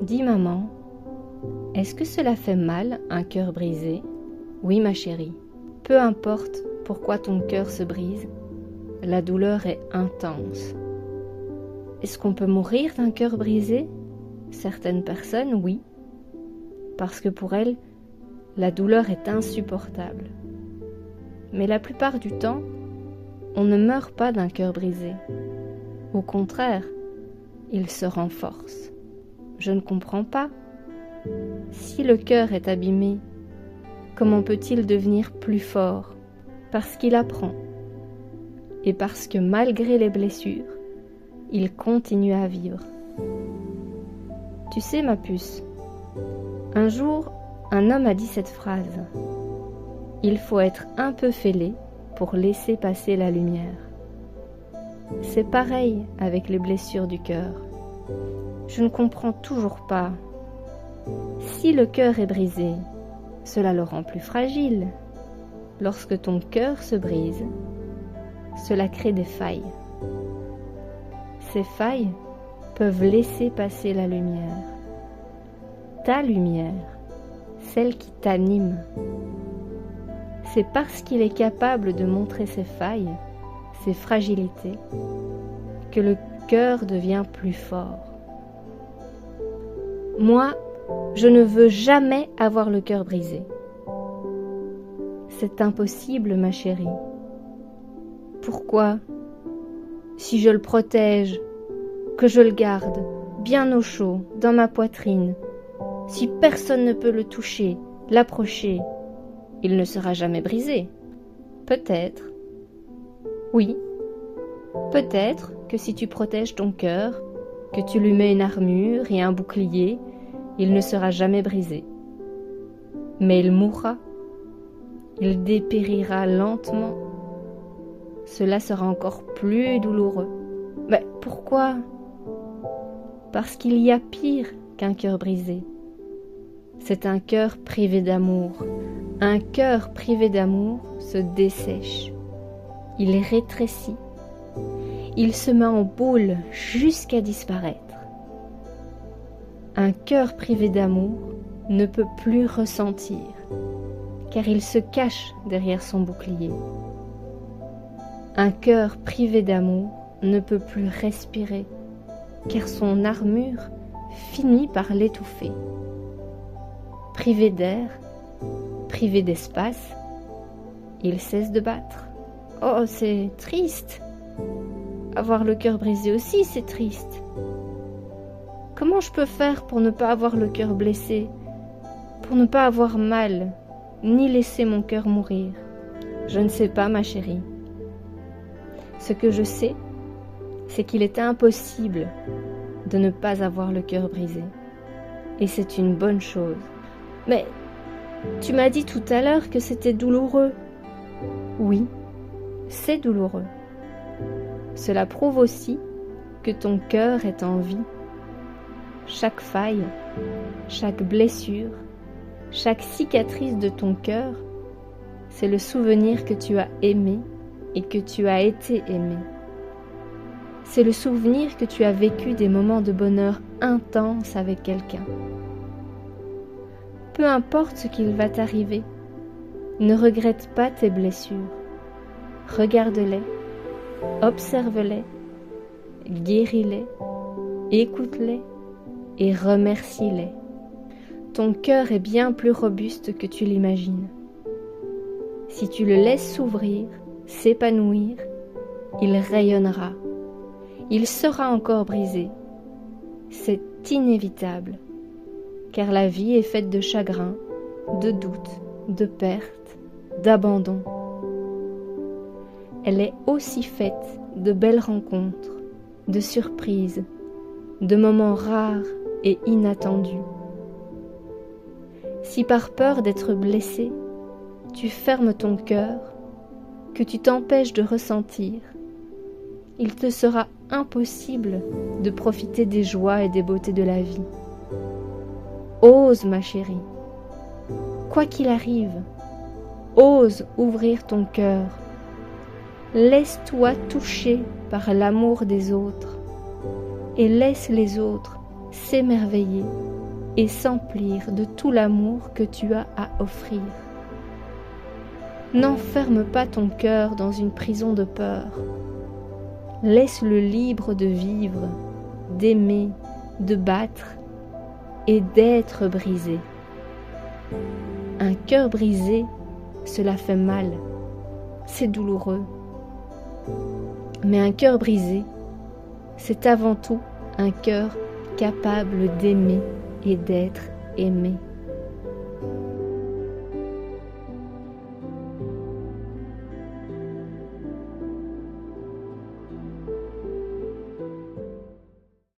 Dis maman, est-ce que cela fait mal un cœur brisé? Oui ma chérie, peu importe pourquoi ton cœur se brise, la douleur est intense. Est-ce qu'on peut mourir d'un cœur brisé? Certaines personnes, oui, parce que pour elles, la douleur est insupportable. Mais la plupart du temps, on ne meurt pas d'un cœur brisé. Au contraire, il se renforce. Je ne comprends pas. Si le cœur est abîmé, comment peut-il devenir plus fort? Parce qu'il apprend. Et parce que malgré les blessures, il continue à vivre. Tu sais, ma puce, un jour, un homme a dit cette phrase. Il faut être un peu fêlé pour laisser passer la lumière. C'est pareil avec les blessures du cœur. Je ne comprends toujours pas. Si le cœur est brisé, cela le rend plus fragile. Lorsque ton cœur se brise, cela crée des failles. Ces failles peuvent laisser passer la lumière. Ta lumière, celle qui t'anime. C'est parce qu'il est capable de montrer ses failles, ses fragilités, que le cœur devient plus fort. Moi, je ne veux jamais avoir le cœur brisé. C'est impossible, ma chérie. Pourquoi? Si je le protège, que je le garde bien au chaud dans ma poitrine, si personne ne peut le toucher, l'approcher, il ne sera jamais brisé. Peut-être. Oui. Peut-être que si tu protèges ton cœur, que tu lui mets une armure et un bouclier, il ne sera jamais brisé. Mais il mourra. Il dépérira lentement. Cela sera encore plus douloureux. Mais pourquoi? Parce qu'il y a pire qu'un cœur brisé. C'est un cœur privé d'amour. Un cœur privé d'amour se dessèche. Il rétrécit. Il se met en boule jusqu'à disparaître. Un cœur privé d'amour ne peut plus ressentir, car il se cache derrière son bouclier. Un cœur privé d'amour ne peut plus respirer, car son armure finit par l'étouffer. Privé d'air, privé d'espace, il cesse de battre. Oh, c'est triste. Avoir le cœur brisé aussi, c'est triste. Comment je peux faire pour ne pas avoir le cœur blessé, pour ne pas avoir mal, ni laisser mon cœur mourir? Je ne sais pas, ma chérie. Ce que je sais, c'est qu'il est impossible de ne pas avoir le cœur brisé. Et c'est une bonne chose. Mais tu m'as dit tout à l'heure que c'était douloureux. Oui, c'est douloureux. Cela prouve aussi que ton cœur est en vie. Chaque faille, chaque blessure, chaque cicatrice de ton cœur, c'est le souvenir que tu as aimé et que tu as été aimé. C'est le souvenir que tu as vécu des moments de bonheur intense avec quelqu'un. Peu importe ce qu'il va t'arriver, ne regrette pas tes blessures. Regarde-les, observe-les, guéris-les, écoute-les et remercie-les. Ton cœur est bien plus robuste que tu l'imagines. Si tu le laisses s'ouvrir, s'épanouir, il rayonnera. Il sera encore brisé. C'est inévitable, car la vie est faite de chagrin, de doutes, de pertes, d'abandon. Elle est aussi faite de belles rencontres, de surprises, de moments rares et inattendus. Si par peur d'être blessé, tu fermes ton cœur, que tu t'empêches de ressentir, il te sera impossible de profiter des joies et des beautés de la vie. Ose, ma chérie, quoi qu'il arrive, ose ouvrir ton cœur. Laisse-toi toucher par l'amour des autres et laisse les autres s'émerveiller et s'emplir de tout l'amour que tu as à offrir. N'enferme pas ton cœur dans une prison de peur. Laisse-le libre de vivre, d'aimer, de battre et d'être brisé. Un cœur brisé, cela fait mal, c'est douloureux. Mais un cœur brisé, c'est avant tout un cœur capable d'aimer et d'être aimé.